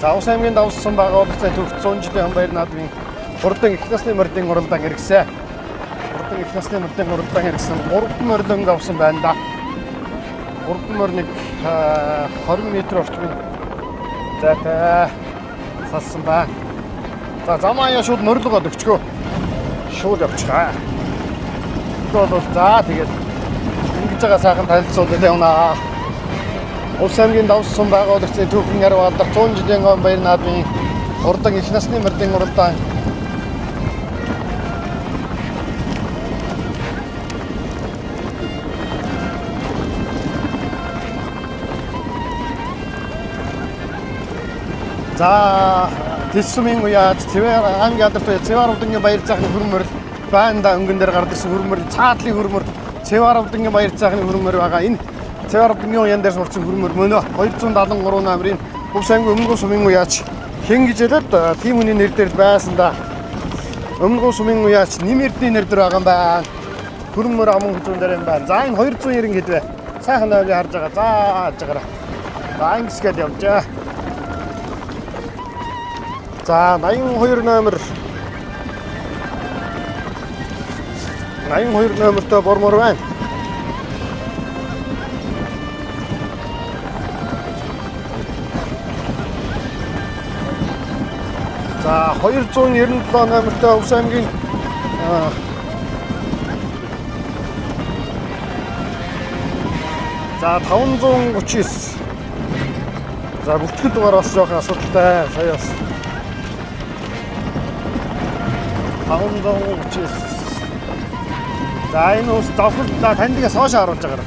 Завс аймгийн давсан байгаа улстай төгс 100 жилийн баяр наадмын хурдан их насны мордын уралдаан хэрэгсэн. Хурдан их насны мордын уралдаан хэрэгсэн 3 мордон авсан байна да. 3 морныг 20 м орчмын зайтай салсан байна. За замаа шууд морилгоод өгчгөө. Шууд явчихаа. Бол за тэгээд ингэж байгаа сайхан танилцуулаад явнаа. Улс аймгийн давсан байгаа улстай түүхэн яруу алдар 100 жилийн баяр наадмын хурдан их насны мордын уралдаан за тэсвэн уяад цэвэр аймгийн алдартай цэвэр удгийн баяр цаахны хөрмөрл байнда өнгөн дээр гардаг хөрмөрл цаатлын хөрмөр цэвэр удгийн баяр цаахны хөрмөр байгаа. Энэ цэвэр удгийн уяан дээр сурсан хөрмөр мөнөө 273 намрын Улс аймгийн өмнө сумын уяач хэн гэж хэлээд тийм хүний нэр дээр байсан да. Өмнө сумын уяач нэмэрдний нэр дээр байгаа юм байна. Хөрмөр аман хүзүүн дээр юм байна. За энэ 290 хэд вэ? Сайхан навлыг харж байгаа. За хааж байгаарай. За ангисгээд явжаа. За 82 номер 82 номертой бормор байна. За 297 номертой Улс аймгийн за 539 за бүртгэл дугаар бас жоохон асуудалтай сая бас 539 за энэ ус завхад тандгаас хойш харуулж байгаа.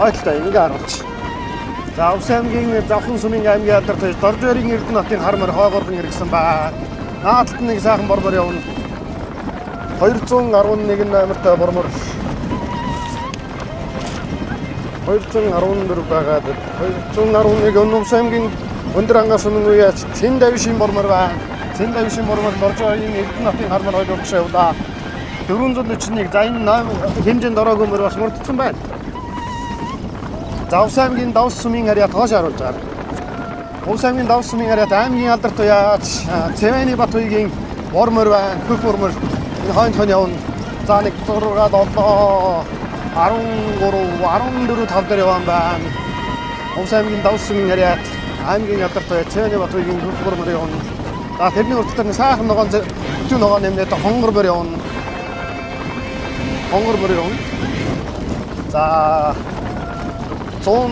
Ойлтой ингээ харуулж. За Улс аймгийн завхан сумын аймгийн алдартай Доржорын Эрдэнэ хотын хар мөр хойгоорхон иргсэн ба. Наадтал нэг сайхан бормор явна. 211 номертой бормор 214 байгаа. 211 Улс аймгийн өндөр ангаас өмнө уяач Цэн давшин бормор байна. Цэн давшин бормор Доржорын Эрдэнэ хотын хар мөр хойгоорхон явлаа. 441 за энэ хэмжээнд ороогүй мөр бас мөрдсөн байна. За Улс аймгийн давс сумын харьяат хоош харуулж байгаа. Улс аймгийн давс сумын харьяат аймгийн алдарт уяач Цэвэний Батуйгийн бормор байна. Хөх бормор энэ хойно явна. За 1 6 7 13 14 5 дээр явсан байна. Улс аймгийн давс сумын харьяат аймгийн алдарт уяач Цэвэний Батуйгийн хөх бормор явна. За тэрний урттай сайхан ногоон бүтэн ногоон нэмнээд хонгор бор явна. Хонгор бор явна. За 100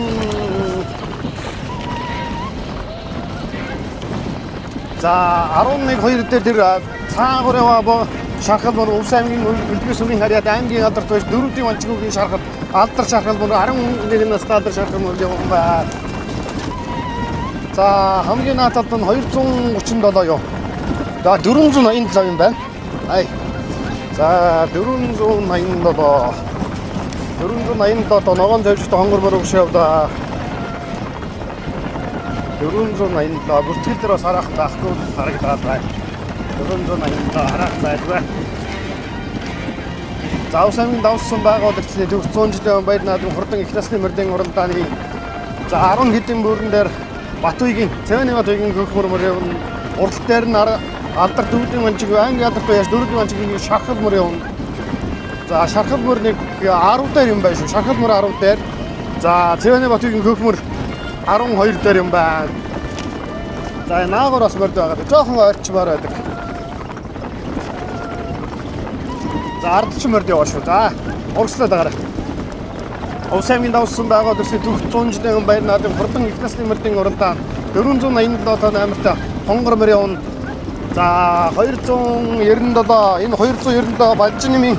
за 11 2 дээр цаагаараа шархал бол Улс аймгийн үлгэр сумын харьяат аймгийн алдарт байж дөрөвдийн манчгуугийн шархал алдар шархал бол 11 настай алдар шархал бол явсан байна. За хамгийн нааталд нь 237 юу. За 487 юм байна. Ай. За 487 ногоон тавьжтай хонгор мөр өгш явлаа. 487 бүртгэл дээр бас харах таахгүй харагдаад байна. 487 харах байлгүй. За Улс аймгийн давсан байгаа улсны төгс 100 жилийн баяр наадмын хурдан их насны мордын уралдааны за 10 хэдэн бүрэн дээр Батуйгийн Цэвэний Батуйгийн хөх мөр явна. Урал дээр нь алдар дөрөвдийн манчиг аймгийн алдарт байж дөрөвдийн манчигийн шархал мөр явна. За шархал мөр нэг 10 дээр юм байна шүү. Шархал мөр 10 дээр. За Цэвэний Батуйгийн хөх мөр 12 дээр юм байна. За наагур бас морд байгаа. Жохон ойрчмаар байдаг. За ардч морд яваа шүү. За урагслаад байгаарай. Улс аймгийн давсан байгаа улсны төгс 100 жилийн баяр наадмын хурдан их насны мордын уралдаан 487 номертой хонгор мөр явна. За 297 энэ 297 Бажнэмийн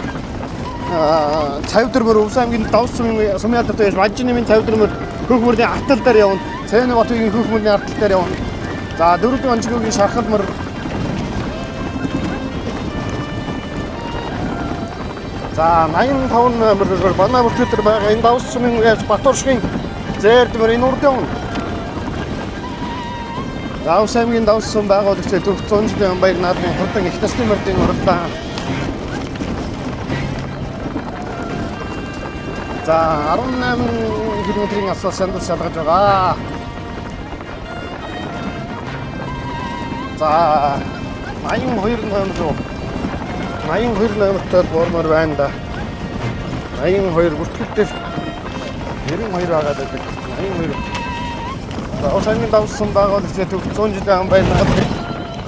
цавдэрмөр Улс аймгийн давс сумын алдарт байж Бажнэмийн цавдэрмөр хөх мөрний артал дээр явна. Цэвэний Батуйгийн хөх мөрний артал дээр явна. За дөрөвдүгээр манчгуугийн шархал мөр за 85 номер манай бүртгэл байгаа энэ давс сумын уяач Батууршгийн зээрдмөр энэ урд явна. За Улс аймгийн давс сум байгаа улстай төгс 100 жилийн баяр наадмын хурдан их насны мордын уралдаан за 18 км-ийн асуус шандал шалгаж байгаа. За 82 номер руу 82 номертой бормоор байна да. 82 бүртгэлтэй 92 байгаа гэдэг. 82. За усангийн давсан байгаа л ихтэй 100 жилийн байна.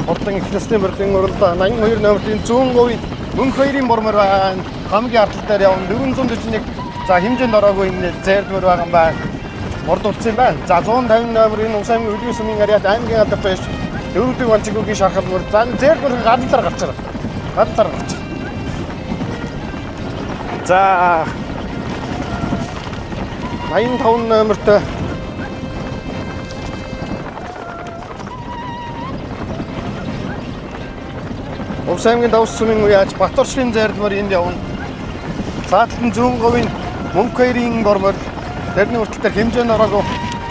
Хурдан их насны мөрдийн уралда 82 номерын зүүн говь мөнх хоёрын бормоор байна. Хамгийн ардтал дээр явна 441. За хэмжээнд ороогүй энэ зээрдмөр байгаа юм байна. Урд утсан байна. За 150 номерын усангийн өдгөө сүмийн ариат аймгийн алдар байж дөрөвдөг ванчигуугийн шархалмөр за зээрдмөр гадлаар гарч байгаа. Гадлаар гарч. За 85 номертой Увсаймгийн давс сүмийн үеаж Батуршийн зайрдмар энд явна. Цаатлан зүүн говийн мөнх хоёрын бормор тэрний үртэлтэй хэмжээнд ороогүй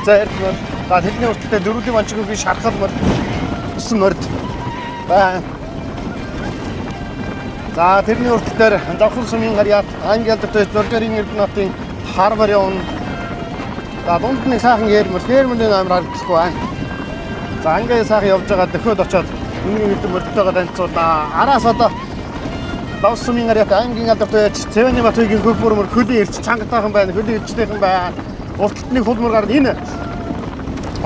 зайрдмар. За тэрний үртэлтэй дөрөвдөг ванчигуугийн шархалмар гэсэн морд байна. За тэрний үртэлээр завхан сүмийн ариат аймгийн алдартай Зоргарын Эрдэнэтийн хармар явна. За дунд нэг сайхан ярмэрний номер харагдахгүй байна. За ангийн сайхан явж байгаа дөхөд очоод үнэн хэдэн мөрдөлтөөгөө танилцуулна. Араас одоо давс сүмийн ариат аймгийн алдартай Цэвэний Батбаягийн хөв бүрмөр хөлийн ирч чангатайхан байна. Хөлийн ирчтэйхэн байна. Урталтны хулмар гарна энэ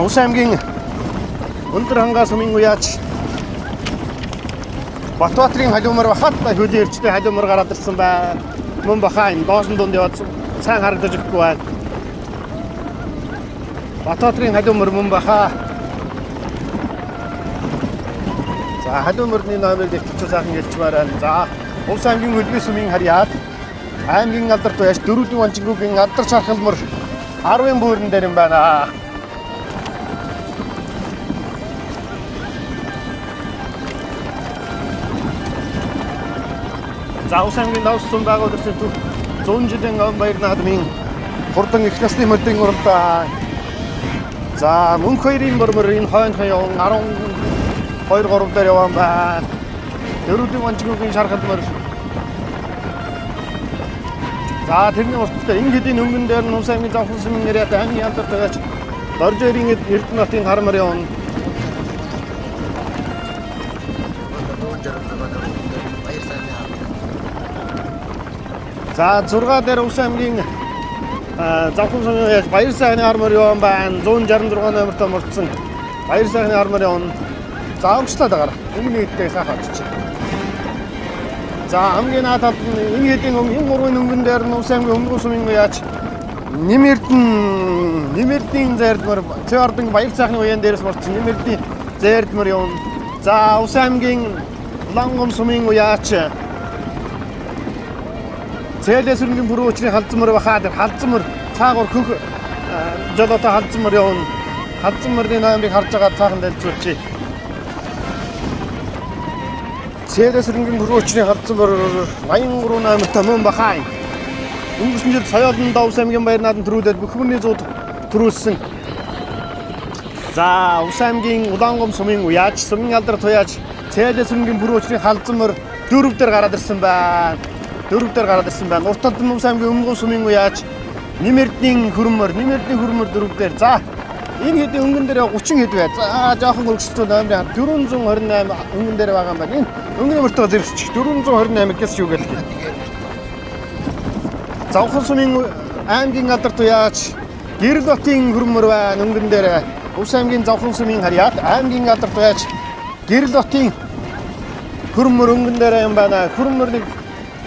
Ус аймгийн өндөр хангаа сүмийн үеаж Батбаатарын халиумар бахад хөлийн ирчтэй халиумар гараад ирсэн байна. Мөн бахаа энэ доосон дунд яваад сайн харагдаж өгөхгүй байна. Батбаатарын халиумар мөн бахаа. За халиумарны номерыг ихтэй сайхан хэлчихмээр байна. За Ус аймгийн хөдөлгөөний сүмийн харьяат аймгийн алдарт байж дөрөвдөг ванчигуугийн алдар шархалмар 10-ын бөөрн дээр юм байна. За Ус аймгийн давс сүм байгуулагдсан 100 жилийн өмнө баяр наадмын хурдан их насны мөрдийн уралдаа. За мөнх хоёрын бормор энэ хойнхон явна 12-3 дээр явсан байна. Дөрөвдөг ванчигуугийн шархалмар. За тэрний урттай энэ хэдийн өнгөн дээр нь Ус аймгийн завхан сүмийн ариат аймгийн алдартай байж Зоржирийн Эрдэнэтийн хармар явна. За 6 дээр Ус аймгийн завхан сүмийн ариат Баяр сайхны хармар явсан байна. 166 номертой мөрдсөн Баяр сайхны хармар явна. За өнгөчлөө дагаар. Өмнө хэдтэй сайхан очиж. За хамгийн наадад энэ хэдийн энэ гурвын өнгөн дээр нь Ус аймгийн өмнө сүмийн үеаж Нэмэрдийн зайрдмар Цэвэрдэн Баяр сайхны уян дээрээс мөрдсөн Нэмэрдийн зайрдмар явна. За Ус аймгийн Лангом сүмийн үеаж Цээлээс өрнгийн бүрэн өчрийн халдзмар бахаад халдзмар цаагуур хөх жолоотой халдзмар явна. Халдзмарын номерыг харж байгаа цаахан дэлцүүлчих. Цээлээс өрнгийн бүрэн өчрийн халдзмар 83 номертой мөн бахаа. Өнгөрсөн жил Соёлын Давс аймгийн баяр наадам төрүүлээд бүх хүмүүний зууд төрүүлсэн. За Ус аймгийн Улаангом сүмийн үеаж сүмийн алдар туяаж Цээлээс өрнгийн бүрэн өчрийн халдзмар 4 дээр гараад ирсэн байна. 4 дээр гараад ирсэн байна. Урт талд нь Ус аймгийн өмнө сүмийн үеаж Нэмэрдийн хөрмөр 4 дээр. За энэ хэдийн өнгөн дээр 30 хэд бай. За жоохон өргөжлөлтөө номерын 428 өнгөн дээр байгаа юм байна. Энэ өнгөний мөртөө зэрэгч 428 гэс юу гэлээ. Завхан сүмийн аймгийн алдарт уяаж Гэрэл хотын хөрмөр байна. Өнгөн дээр Ус аймгийн завхан сүмийн харьяат аймгийн алдарт уяаж Гэрэл хотын хөрмөр өнгөн дээр юм байна. Хөрмөр нэг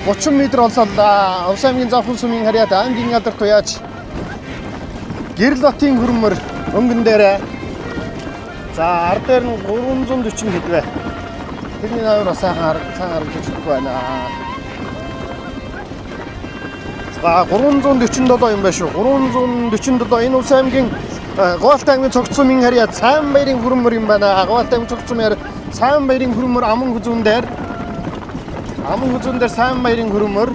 30 м олсоллаа. Ус аймгийн завхан сүмийн харьяат аймгийн алдарт уяаж Гэрэл хотын хөрмөр өнгөн дээр. За ар дээр нь 340 хэд вэ? Тэрний номер сайхан харагдаж байна. За 347 юм байна шүү. 347 энэ Ус аймгийн Говьалт аймгийн цогц сүмийн харьяат Сайн баярын хөрмөр юм байна. Говьалт аймгийн цогц сүмээр Сайн баярын хөрмөр аман хүзүүн дээр Сайн баярын хөрмөр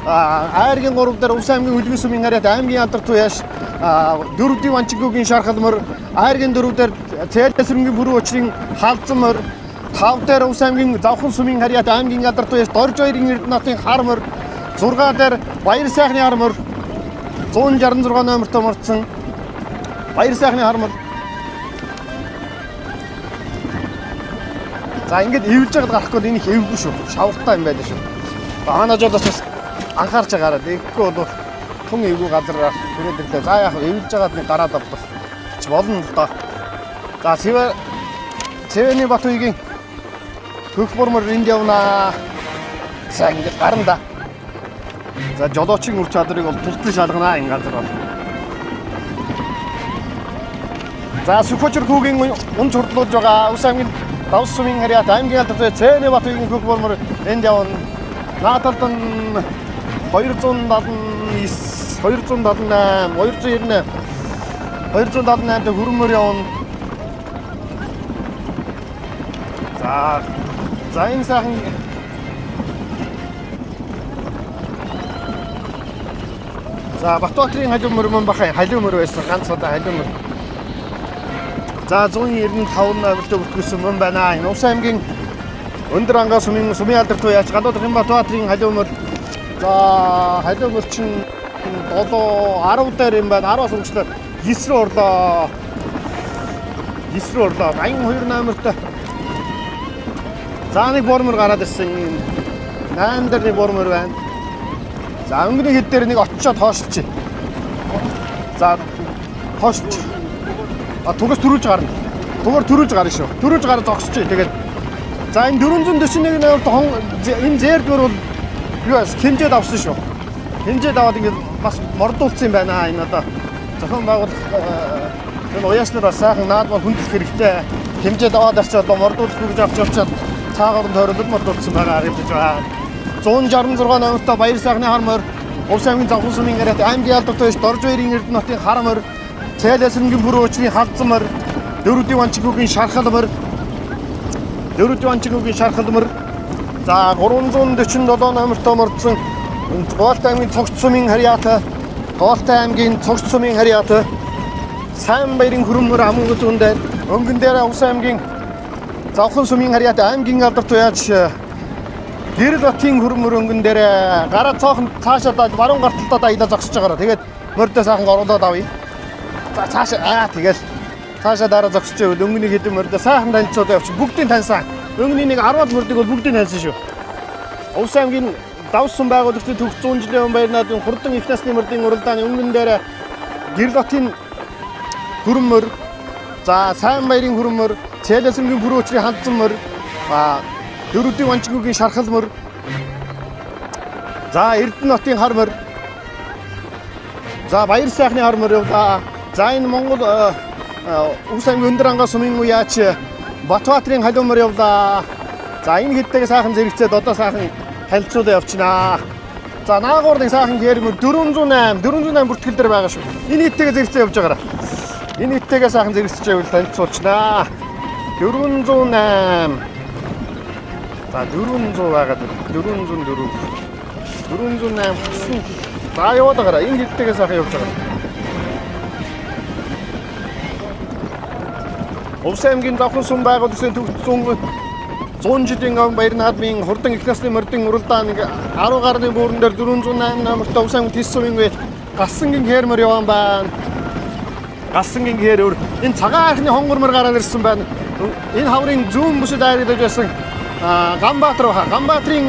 айргийн 3 дээр Ус аймгийн хөдөлгөөний сүмийн харьяат аймгийн алдарт уяаж дөрөвдөг ванчигуугийн шархалмар айргийн 4 дээр Цээлээс өрнгийн бүрэн өчрийн халдзмар 5 дээр Ус аймгийн завхан сүмийн харьяат аймгийн алдарт уяаж Зоржирийн Эрдэнэтийн хармар 6 дээр Баяр сайхны хармар 166 номертой мөрдсөн Баяр сайхны хармар За ингээд эвлж байгаад гарахгүй бол энэ их эвгүй шүү. Шавхтай юм байдаг шүү. Хаанажоодоос бас анхаарч байгаарай. Тэгэхгүй бол тун эвгүй газараар түрээд ирлээ. За яг эвлж байгаад нэг гараад авбал ч болно л доо. За Цэвэний Батуйгийн хөх бурмөр энд явнаа. За ингээд гарна да. За жолоочийн үр чадрыг бол тусдал шалгана энэ газар бол. За Сүхбаатар хүүгийн унж хурдлуулж байгаа Ус аймгийн Давс сумын харьяат аймгийн алдартай Цэвэний Батуйгийн хөх бурмөр энд явна. Наадалд нь 279, 278, 298 хүрмөр явна. За энэ сайхан за Батбаатарын халиумөр мөн бахай халиумөр байсан ганц удаа халиумөр. За 195 номертой бүртгүүлсэн мөн байна. Энэ Ус аймгийн Өндөр ангаа сумын алдартай яач гадуудрын Батбаатарын халиумөр. За халиумөр чинь 7 10 дээр юм байна. 10-аас үргэлжлээд 9 рүү орлоо. 9 рүү орлоо. 82 номертой. За нэг бормор гараад ирсэн. 8 дээр нэг бормор байна. За өнгөний хэд дээр нэг очиод хоошилчих. За хоошилч. Тугас төрүүлж гарна. Тугаар төрүүлж гарна шүү. Төрүүлж гараад зогсчих. Тэгээд за энэ 441 номерт энэ зэрдвэр бол юу вэ? Хэмжээд авсан шүү. Хэмжээд аваад ингээд бас мордуулсан юм байна. Энэ одоо зохион байгуулах энэ уяаснаар бас сайхан наадмаар хүндлэх хэрэгтэй. Хэмжээд аваад очиод мордуулах гэж авч явчаад цаагаар тойролд мордуулсан байгаа гэж байна. 166 номертой Баяр сайхны хармор, Ус аймгийн Завхан сумын харьяат аймгийн алдартай Доржбаярын Эрдэнэтийн хармор, Цайласрынгийн бүрэн өчрийн халдсамор, Дөрөвдүн Ванчигүүгийн шархалмор, за 347 номертой мордсон Говьалтай аймгийн Цогц сумын харьяат, Сайн баярын хүрмөр амын үзүүн дээр өнгөн дээр Ус аймгийн Завхан сумын харьяат аймгийн алдартай яач Гэрэл Батын хүрмөр өнгөн дээр гараа цоохон цаашаа баруун гарталтаа даялаа зогсож байгаараа. Тэгээд мордоо сайхан оруулаад авъя. За цаашаа тэгэл цаашаа дараа зогсож байвал өнгөний хэдэн мордоо сайхан танилцуулаад явчих. Бүгдийг таньсан. Өнгөний нэг 10 мордыг бол бүгдийг таньсан шүү. Ус аймгийн Давс сум байгуулагчдын төгс 100 жилийн өмнө Баяр наадмын хурдан их насны мордын уралдааны өнгөн дээр Гэрэл Батын хүрмөр, за Сайн баярын хүрмөр, Цайласрынгийн бүрэн өчрийн халдсамор, Дөрөвдүн Ванчигүүгийн шархалмор, за Эрдэнэтийн хармор, за Баяр сайхны хармор явлаа. За энэ Монгол Ус аймгийн Өндөр ангаа сумын уяач Батбаатарын халиумор явлаа. За энэ хэдтэйг сайхан зэрэгцээд одоо сайхан танилцуулаад явчихнаа. За наагуур нэг сайхан гэрмөр 408 бүртгэл дээр байгаа шүү. Энэ хэдтэйг зэрэгцээд явж байгаараа. Энэ хэдтэйгээ сайхан зэрэгцэж байвал танилцуулчихнаа. 408. За 400 байгаад 404. 408 гэсэн. За яваад байгаараа. Энэ хэдтэйгээ сайхан явж байгаа. Ус аймгийн Завхан сум байгууллагын төгс 100 жилийн өмнө Баяр наадмын хурдан их насны мордын уралдаан 10 гаруй бүрэн дээр 408 номертой Ус аймгийн Тис сумын үе Гасангийн хээрмөр явсан байна. Гасангийн хээрмөр энэ цагаан архны хонгормор гараад ирсэн байна. Энэ хаврын зүүн бүсэд айрагдаж байсан Ганбаатарын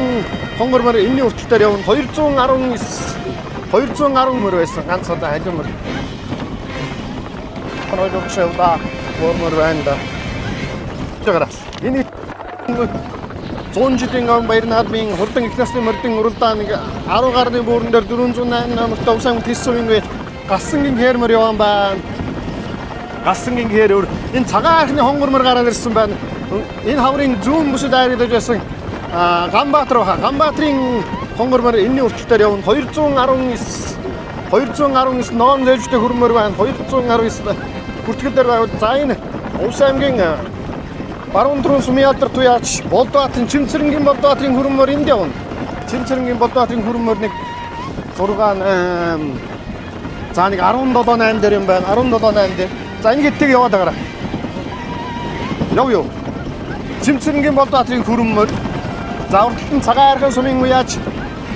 хонгормор энэний урталтаар явна 219 мөр байсан ганц удаа халиумор. Хоног шавда бормор байна да. Тэгээрээ энэ 100 жилийн өмнө Баяр наадмын хурдан их насны мордын уралдаан 10 гаруй бүрэн дээр 408 номертой Ус аймгийн Тис сумын үе Гасангийн хээрмөр явсан байна. Гасангийн хээрмөр энэ цагаан архны хонгормор гараад ирсэн байна. Энэ хаврын зүүн бүсэд айрагдаж байсан Ганбаатарын хонгормор энэний урталтаар явна 219 ноон зэвжтэй хүрмөр байна. 219 бүртгэл дээр байвал за энэ Ус аймгийн баруун түрүүн сумын алдартай яач Болдбаатын Чимцэрэнгийн Болдбаатарын хүрмөр энд явна. Чимцэрэнгийн Болдбаатарын хүрмөр нэг 6 за нэг 17.8 дээр юм байна. 17.8 дээр. За энэ гэдгийг яваад байгаараа. Яв. Чимцэрэнгийн Болдбаатарын хүрмөр. За урталтын цагаан архын сумын уяач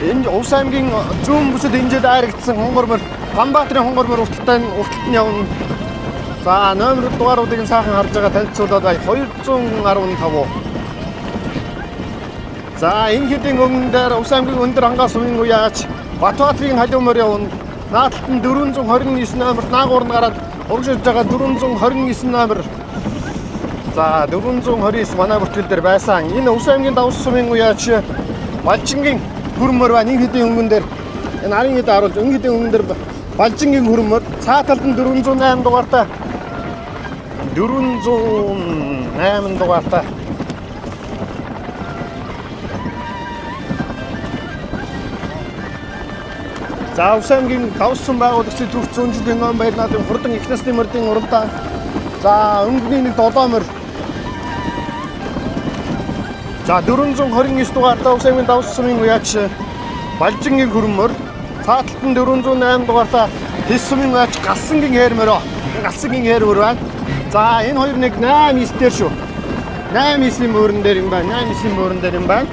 энэ Ус аймгийн зүүн бүсэд хэмжээд айрагдсан хонгормор Ганбаатарын хонгормор урталт нь явна. За номер дугааруудыг сайхан харж байгаа танилцуулаад 215. За энэ хэдийн өмнө дээр Увс аймгийн өндөр ангаа сумын уяач Батбаатарын халуун морь явна. Наадталд нь 429 номерт наагуурн гараад урагшиж байгаа 429 номер. За 429 манай бүртгэл дээр байсан. Энэ Увс аймгийн давс сумын уяач Балжингийн хөрмөр ба нэг хэдийн өмнө дээр энэ арын хэд харуулж энэ хэдийн өмнө дээр Балжингийн хөрмөр цааталд нь 408 дугаартай 408 дугаартай. За Увс аймгийн давс сум байгуулагчид төвч 100 жилийн өмнө баяр наадмын хурдан их насны мордын уралдаан. За өнгөний нэг 7 морь. За 429 дугаартай Увс аймгийн давс сумын уяач Балжингийн хөрмөр цааталт нь 408 дугаартай Тэс сумын уяач Галсангийн хээр морь. Галсангийн хээр морь байна. За энэ хоёр нэг 8-9 дээр шүү. 8-9-ийн мөрөн дээр юм байна. 8-9-ийн мөрөн дээр юм байна.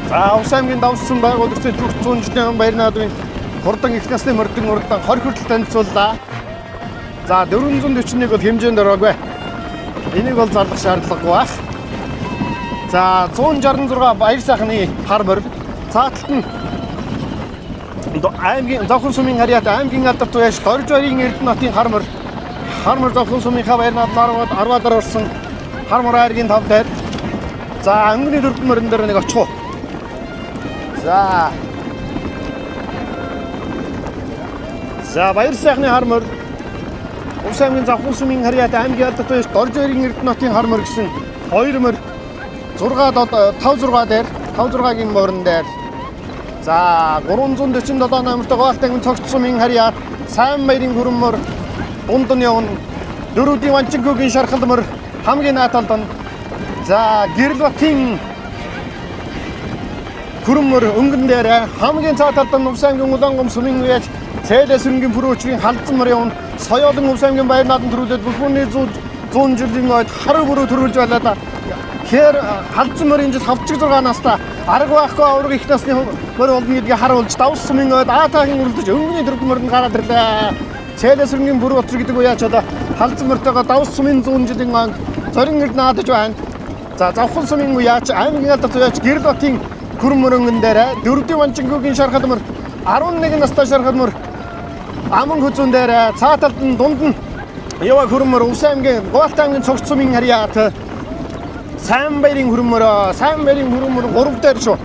За Увс аймгийн давс сум байгуулагчид төвч 100 жилийн өмнө баяр наадмын хурдан их насны мордын уралдаан 20 хүртэл танилцууллаа. За 441 бол хэмжээнд ороогүй. Энийг бол зарлах шаардлагагүй байх. За 166 баяр сайхны хар морь. Цааталт нь аймгийн Завхан сумын харьяат аймгийн алдарт уяач Дорж баярын Эрдэнэтийн хар морь. Хар морь Завхан сумынхаа баяр наадмаар 10-аар орсон хар морь айргийн 5 дээр. За өнгөний дөрвөн морин дээр нэг очих уу. За баяр сайхны хар морь Увс аймгийн Завхан сумын харьяат аймгийн алдарт уяач Дорж баярын Эрдэнэтийн хар морь гэсэн 2 морь 5-6 дээр 5-6-гийн морин дээр. За 347 номертой Гаалт аймгийн цогц сумын харьяат Сайн баярын хөрмөр дунд нь явна. Дөрүүдийн Ванчинкогийн шархал морь хамгийн нааталд нь. За Гэрлбатын хөрмөр өнгөн дээр хамгийн цааталд нь Увс аймгийн Улаангом сумын уяач Цээлээс хөрөнгөний бүрөөчрийн халдсан морь явна. Соёолын Увс аймгийн баяр наадам төрүүлээд бүхний 100 жилийн ойд харуу бүрөө төрүүлж байлаа да. Тэгэхээр халдсан морийн жил 5-6 настай арга байхгүй авраг их насны морь болно гэдгийг харуулж давс сумын ойд аатаагийн уралдаж өнгөний дөрвөн морьд гараад ирлээ. Цээлээс хөрөнгөний бүрөөчр гэдэг уяач одоо халдсан морьтойгоо давс сумын 100 жилийн ойд зорин ирд наадаж байна. За Завхан сумын уяач аймгийн алдарт уяач Гэрлбатын хөрмөр өнгөн дээр дөрөвдүгээр Ванчинкогийн шархал морь 11 настай шархал морь аман хөзөн дээр цааталд нь дунд нь яваа хөрмөр Увс аймгийн Гаалт аймгийн цогц сумын харьяат Сайн баярын хөрмөр 3 дээр шүү.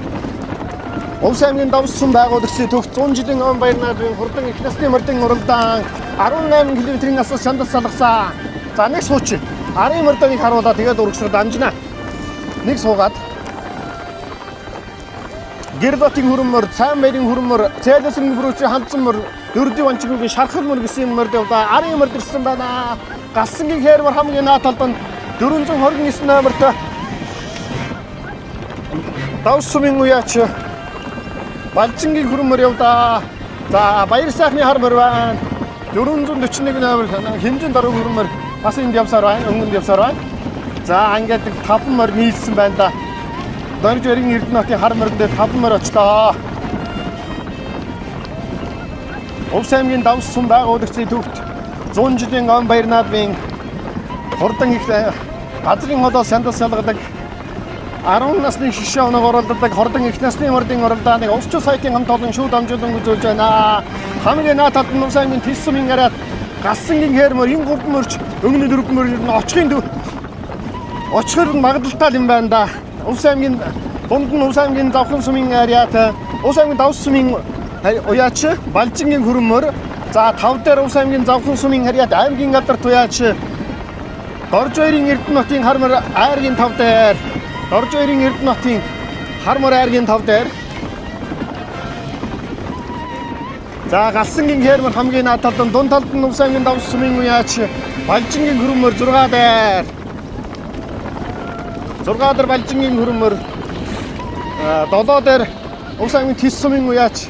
Увс аймгийн давс сум байгуулагчид төгс 100 жилийн өмнө баяр наадмын хурдан их насны мордын уралдаан 18 км-ийн насаас шандас салгасан. За нэг сууч. Арын мордыг харуулаад тэгээд урагшрал дамжина. Нэг суугаад Гэрлбатын хөрмөр, Сайн баярын хөрмөр, Цээлээс хөрөнгөний бүрөөчрийн халдсан морь, Дөрөвдүгээр Ванчинкогийн шархал морь гэсэн морьд явдаа арын морьд ирсэн байна. Галсангийн хээр морь хамгийн нааталд нь 429 номертой давс сумын уяач Балжингийн хөрмөр явдаа. За баяр сайхны хар морь байна. 441 номер хэмжээнд орох хөрмөр бас энд явсаар байна. Өнгөнд явсаар байна. За ингээд 5 морь нийлсэн байна да. Дорж баярын Эрдэнэтийн хар морьд 5 морь очлоо. Увс аймгийн давс сум байгуулагчид төвт 100 жилийн өмнө баяр наадмын хурдан их газрын холоос шандас салгадаг 10 насны шишээ оног оролддог хурдан их насны мордын уралдааныг Увсч сайтын хамт олон шууд амжуулан үзүүлж байна. Хамгийн нааталд нь Увс аймгийн Тэс сумын харьяат Галсангийн хээр морь энэ 3 морьч өнгөний 4 морь нь очихор нь магадaltaал юм байна да. Увс аймгийн дунд нь Увс аймгийн Завхан сумын харьяат Увс аймгийн давс сумын уяач Балжингийн хөрмөр. За 5 дээр Увс аймгийн Завхан сумын харьяат аймгийн алдарт уяач Дорж баярын Эрдэнэтийн хар морь айргийн 5 дээр. Дорж баярын Эрдэнэтийн хар морь айргийн 5 дээр. За Галсангийн хээр морь хамгийн нааталд нь дунд талд нь Увс аймгийн давс сумын уяач Балжингийн хөрмөр 6 дээр. 6 дээр Балжингийн хөрмөр 7 дээр Увс аймгийн Тэс сумын уяач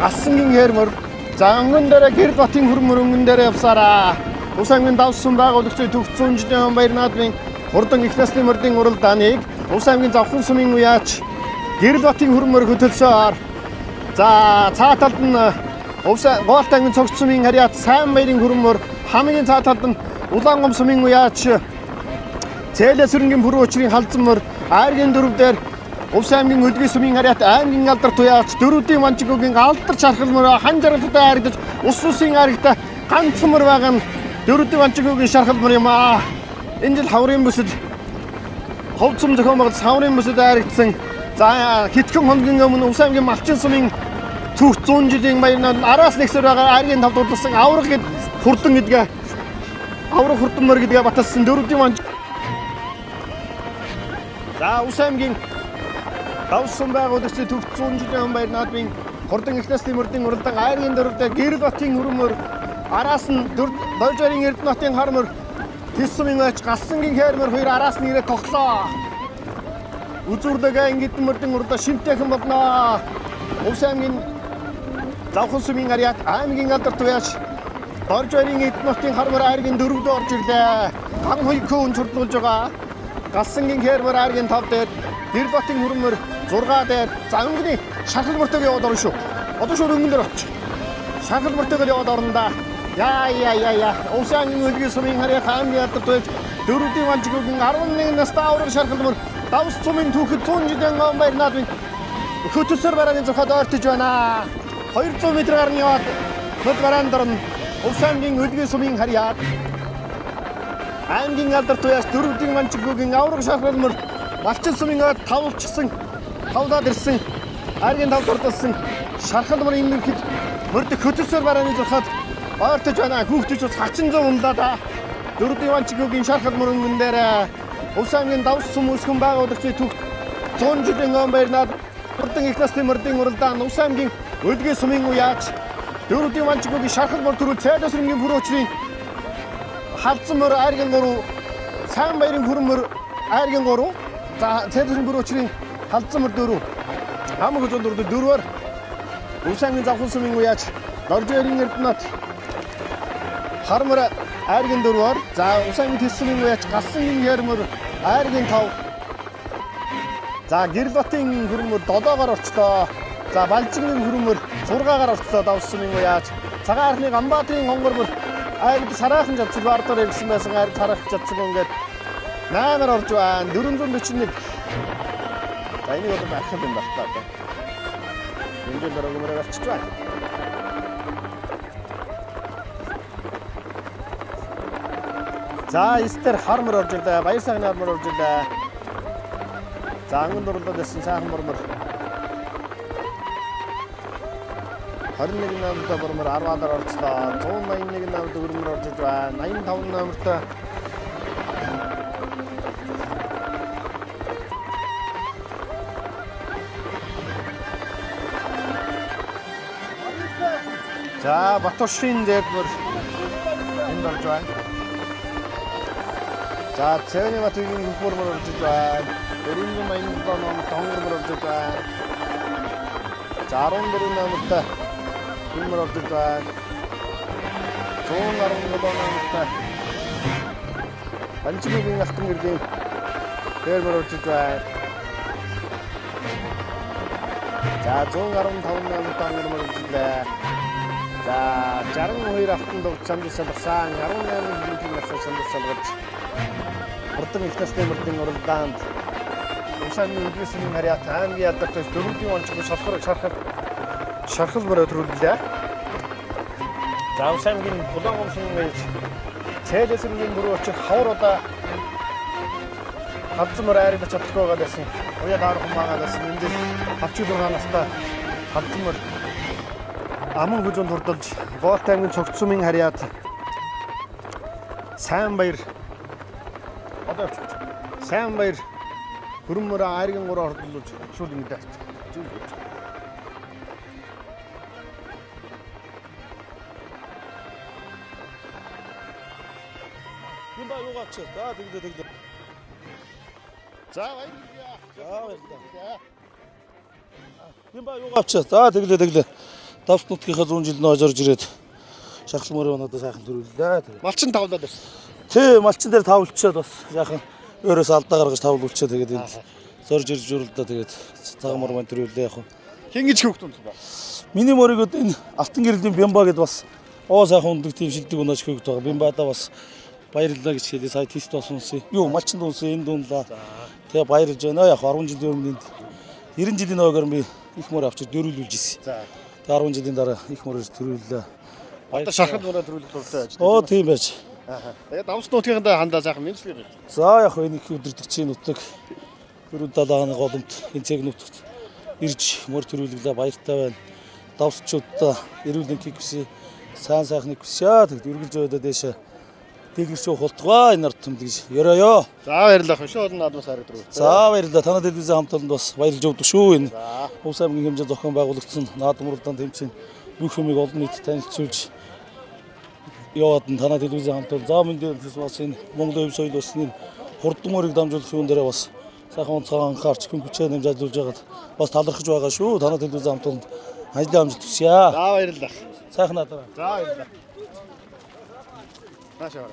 Галсангийн хээр морь. За өнгөн дээр Гэрлбатын хөрмөр өнгөн дээр явсараа. Увс аймгийн давс сум байгуулагчид төгс 100 жилийн өмнө баяр наадмын хурдан их насны мордын уралдааныг Увс аймгийн Завхан сумын уяач Гэрлбатын хөрмөр хөтөлсөөр. За цааталд нь Гаалт аймгийн цогц сумын харьяат Сайн баярын хөрмөр хамгийн цааталд нь Улаангом сумын уяач Цээлэсрэнгийн бүрэн учрын халзмар айргийн дөрөв дээр Увс аймгийн Өдгий сумын харьяат аймгийн алдар туяач дөрүүдийн Манчигуугийн алдар шархалмар хан жаргалтай харагдаж ус усын харагтай ганцмар байгаа нь дөрүүдийн Манчигуугийн шархалмар юм аа. Энэ жил хаврын бүсэд ховцом зохион байгуулалт хаврын бүсэд харагдсан. За хэдхэн хоногийн өмнө Увс аймгийн Малчин сумын түүх 100 жилийн баярнууд араас нэгсээр байгаа айргийн тав дурласан авраг гэд хурдан гэдгээ авраг хурданмар гэдгээ баталсан дөрүүдийн Манч. За Увс аймгийн Давсан байгуулагчдын түүх 100 жилийн баяр наадмын хурдан их насны мөрдийн уралдаан айргийн дөрөвдөө Гэрэл Батын хөрмөр араас нь Дойжарын Эрдэнэтийн хармөр Тэсмийн ач Галсангийн хээрмөр хоёр араас нь ирээд тоглоо. Үзүрдэгэ ингэдэн мөрдийн уралдаа шимтэйхэн болно. Увс аймгийн Завхан сумын харьяат аймгийн алдар туяач Дойжарын Эрдэнэтийн хармөр айргийн дөрөвдөө орж ирлээ. Ган хоёрын өнчөрлүүлж байгаа. Галсангийн хээрмөр айргийн 5 дээр Гэрэл Батын хөрмөр 6 дээр за өнгөний шархал мөртөг яваад орно шүү. Одоо шууд өнгөн дээр очиж. Шархал мөртөг яваад орно да. Яа. Увс аймгийн Өдгий сумын харьяат аймгийн алдар туяач дөрүүдийн Манчигуугийн 11 настай авраг шархал мөр Давс сумын түүхэд 100 жилийн баяр наадмын хөтөлсөр барааны зурхад ойртож байна. 200 м гарна яваад хөт бараанд орно. Увс аймгийн Өдгий сумын харьяат аймгийн алдар туяач дөрүүдийн Манчигуугийн авраг шархал мөр Малчин сумын ойд тавлчихсан тавлаад ирсэн айргийн тав дурдсан шархал мөр энэ хэд мөрдөх хөтөлсөр барааны зурхад ойртож байна. Хүүхдүүд бас хачин зам унлаа да. Дөрүүдийн Манчигуугийн шархал мөр өнгөн дээр Увс аймгийн Давс сум өсгөн байгуулагчдын түүх 100 жилийн баяр наад хурдан их насны мөрдийн уралдаан Увс аймгийн Өдгий сумын уяач дөрүүдийн Манчигуугийн шархал мөр төрөл цайлсрынгийн бүрэн учрын халзан мөр айргийн 3 сайн баярын хөрмөр айргийн 3 за цайлсрын бүрэн учрын халзан мөр 4 хамаг зүүн дөрвөр Увс аймгийн Завхан сумын уяач Дойжарын Эрдэнэт хармар айргийн 4-оор за Увс аймгийн Тэс сумын уяач Галсангийн хээрмөр айргийн 5 за Гэрэл Батын хөрмөр 7-гаар орчлоо. За Балжигны хөрмөр 6-гаар орчлоо Давс сумын уяач цагаан архны Ганбаатарын хонгормор айрд сараахан жадсаг бардаар ирсэн байсан айрд сарах жадсаг ингээд 8-аар орж байна. 441 за энийг одоо архив юм байна та. Энд дээр өгмөрөөр арчиж байна. За эстер хармар орж ирлээ. Баяр сайхны хармар орж ирлээ. За анган дурлал дэсэн сайхан бормор 21 номертой бормор 10-аар орчлоо. 181 номертой бормор орж иж байна. 85 номертой за Батушин дээрмөр энд орж байна. За цэвний Батугийн хөрмөр орж иж байна. 487 номертой хонгормор орж иж байна. За 14 номертой хөрмөр орж иж байна. 117 номертой Манчигуугийн алтан гэрлийн хөрмөр орж иж байна. За 115 номертой хонгормор орж ирлээ. За 62 автан дуг чамд салгасан 18 жилийн насны чамд салгаж хурдан их насны мөрдийн уралдаанд Увс аймгийн Өдгий сумын харьяат аймгийн алдар туяач дөрүүдийн Манчигуугийн шархал мөр өдрүүллээ. За Увс аймгийн Булангом сумын мэж цээлэсрэнгийн бүрэн учир хавруудаа халзан мөр айргаж чадахгүй байгаа байсан. Уяа даархан байгаа байсан. Энд дээр 56 настай халзан мөр аман хүзүүнд хурдалж Волт аймгийн Цогц сумын харьяат сайн баяр одоо явчих. Сайн баяр хөрмөр айргийн 3 хордлуулж шууд ингэ даач. Юм ба юу гавч. За тэгдэ. За баярлалаа. За баярлалаа. Юм ба юу гавч. За тэглээ. Давс нутгийнхаа 100 жилд нөөж орж ирээд шархал мөрөө надад сайхан төрүүллээ. Малчин тавлаад байна. Тий, малчин дээр тавлчаад бас яахан өөрөөс алдаа гаргаж тавлуулчаа тэгээд энд зорж ирж юрлдаа тэгээд цагаан мөр маань төрүүллээ яг. Хин гэж хөвгт юм ба. Миний мөрөгөд энэ алтан гэрлийн Бямба гэдээ бас оо сайхан ундаг тийм шилдэг унаач хөвгт байгаа. Бямбада бас баярлалаа гэж хэлээ. Сая тест сонсон. Юу малчин дуунсан энэ дуунлаа. Тэгээ баярлж байна. Яг 10 жилийн өмнө 90 жилийн нөгөөөр би их мөр авчир дөрүүлүүлж ирсэн. За. Тэгээ 10 жилийн дараа их мөрөөр төрүүллээ. Одоо шахал мөрөө төрүүлэх дуртай байж. Оо тийм байж. Тэгээд давс нутгийнхандаа хандаа сайхан мэдслэг. За яг энэ их өдөртөгчийн нутаг Хөрөд далааны голомт энэ цэг нутагт ирж мөр төрүүлглээ баяртай байна. Давсчуудаа эрүүл мэндийг хүсье. Сайн сайхныг хүсье. Тэгэд үргэлж яваад дэше дэлгэрч явах болтугай энэ ард түмд гэж ёроё. За баярлалаа. Хөшөө олон наадмаас хараг дөрөв. За баярлалаа. Танай телевизийн хамт олонд бас баярлж явдаг шүү энэ. Улс аймгийн хэмжээнд зохион байгуулагдсан наадмуудын тэмцээн бүх юмыг олон нийтэд танилцуулж яваад танай телевизийн хамт ол за мэндээр бас энэ Монголын хувь соёл усны хурдан мөрийг дамжуулах юм дээр бас сайхан онцгой анхаарч хүн хүчээр нэмж ажиллаж байгаад бас талархаж байгаа шүү. Танай телевизийн хамт олонд ажлын амжилт хүсье. За баярлалаа. Сайхан наадаа. За баярлалаа. Наашаа.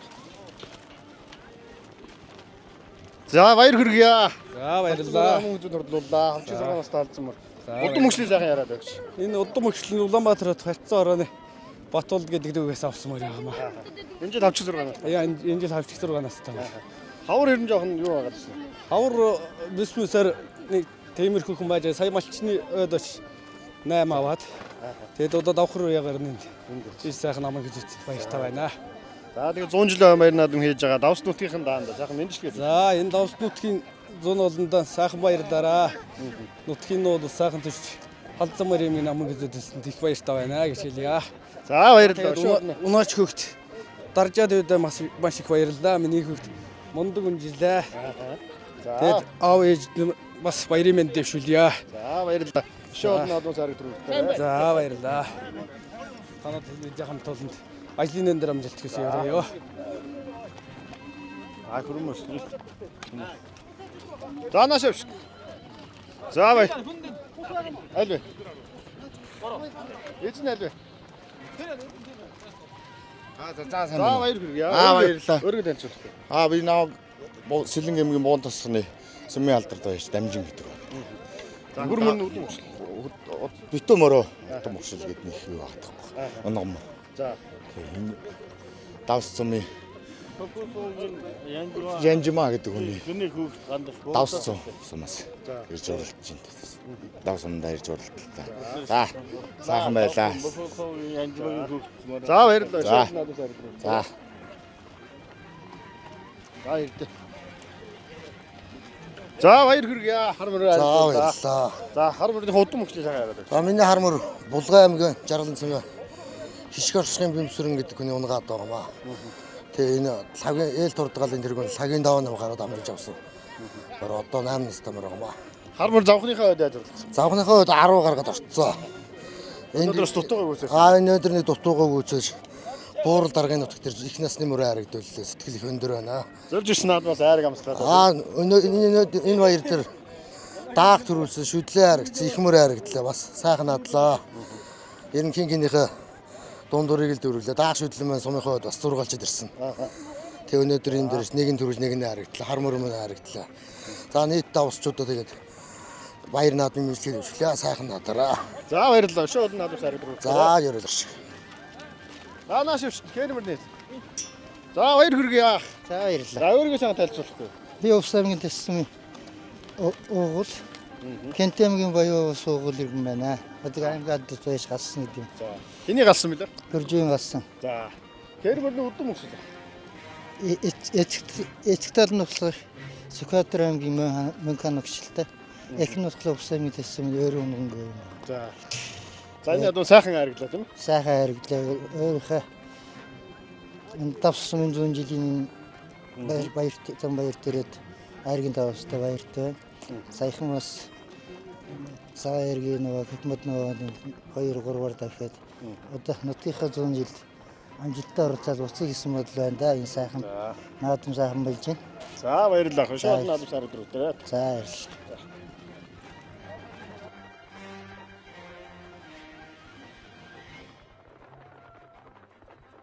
За баяр хүргье. За баярлалаа. Хүмүүст хурлууллаа. Хамчиг цагаанаас таалцсан мөр. Удам мөчлийн сайхан яриад bagш. Энэ удам мөчлийн Улаанбаатарт хатцсан орооны Батуулд гэдэг дүүгээс авсан мөр юм аа. Энэ жил хамчиг цагаанаас. Яа энэ жил хавчиг зургаанаас таа. Хавар хэрэн жоохон юу байгаа гэсэн. Хавар бисмэсэр нэг темирхүү хүн байж сая малчны ойд оч 8 аваад. Тэгээд одоо давхар ягаар нэг ის сайхан намайг гэж баяртай байна. За тэгээд 100 жилийн баяр наадам хийж байгаа давс нутгийнхын даанда сайхан мэдчилгээ. За энэ давс нутгийн 100 олондоо сайхан баярлаараа. Нутгийн нь бол сайхан төч халдсан мөрийн намайг гэж их баяртай байна гэж хэлье. За баярлалаа. Унаач хөгт даржаад үедээ маш их баярлалаа. Миний хөгт мундаг үнжилээ. Тэгээд аав ээж бас баярын мэнд дэвшүүлье. За баярлалаа. Шууд наадмаас хараг дөрөв. За баярлалаа. Танад телевизийн хамт олонд ажлын нэн дээр амжилт хүсье өрөөё. Хүрмөс. За наашавш. За бай. Аль вэ? Эзэн аль вэ? За сайн За баяр хүргье. Баярлалаа. Өргөд танилцуулах. би наваг Сэлэн эмгийн Буун тосгоны Сүмийн алдарт байж дамжин гэдэг. За хүрмэн үдэн мөч. Битүү мөрөө удам өгшил гэдэг нэг юу багтахгүй. Онгом. За. Энэ давс цумын Янжима гэдэг хүний Хүний хүүхд гандах. давс цумаас ирж оролцож байна. Давс цумдаа ирж оролцлоо. За сайхан байлаа. За баярлалаа. Шууд наадмаас хараг дөрөв. За За ирдэ. За баяр хүргье. Хар мөрөө баярлалаа. За хар мөрийн удам мөчлийн сайхан яриад байна. За миний хар мөр Булгай аймгийн Жаргалан цэвэ Хишг орчны бимсүрэн гэдэг хүний унгаад байгаа юм аа. Тэгээ энэ лагийн ээл турдгалын тэргүүн лагийн даваа нам гараад амжилж авсан. Одоо 8 настай мөр байгаа юм аа. Хар мөр завхныхаа үед яаж орлоо? Завхныхаа үед 10 гаргаад орцсон. Өнөөдрөөс дутуугаа үүсэж. Өнөөдөр нэг дутуугаа үүсэж буурал даргын нутагт тэр их насны мөрөө харагдууллаа. Сэтгэл их өндөр байна. Зөрж ирсэн наадмаас айраг амслаад. Энэ баяр дээр даах төрүүлсэн шүдлээ харагдсан, их мөрөө харагдлаа. Бас сайхан надлаа. Ерөнхийдийнхээ дундурыг л дөрвөлээ. Даах шүдлэн маань сумынхаа хувьд бас зургалчид ирсэн. Тэгээ өнөөдөр энэ дээрс нэг нь төрүүлж нэг нь харагдлаа. Хар мөр мөн харагдлаа. За нийт давсчуудаа тэгээд баяр наадмын мэдлэгийг өвчлээ. Сайхан надараа. За баярлалаа. Шууд наадмаас хараг дөрөв. За ёроолш. За наашивч хээрмэрнэ. За баяр хүргье. За баярлалаа. За өөрийгөө сайн тайлбарлахгүй. Би Увс аймгийн Тэссэн уугуул Кент аймгийн Баян ус уугуул иргэн байна. Одоо аймгаад байж галсан гэдэг юм. За. Эний галсан билээ? Гөржийн галсан. За. Хээрмэрний удам өгсөн. Эцэгтал нь болохоор Сүхбаатар аймгийн Мөнхан өгшөлтэй. Эхний нь болохоор Увс аймгийн Тэссэн өөр өнгөнгөө юм. За. За энэ одоо сайхан хариглаа тийм үү? Сайхан хариглаа. Өөрийнхөө энэ давсан 100 жилийн баяр төрөд айргийн давстай баяртай байна. Саяхан бас цаергийн нөгөө хикмат нөгөө 2-3-аар дахиад одоо нутгийнхаа 100 жилд амжилттай оролцоод уцыг хийсэн бодол байна да. Энэ сайхан наадам сайхан болж байна. За баярлалаа. Шууд наадам сар өдрөө. За баярлалаа.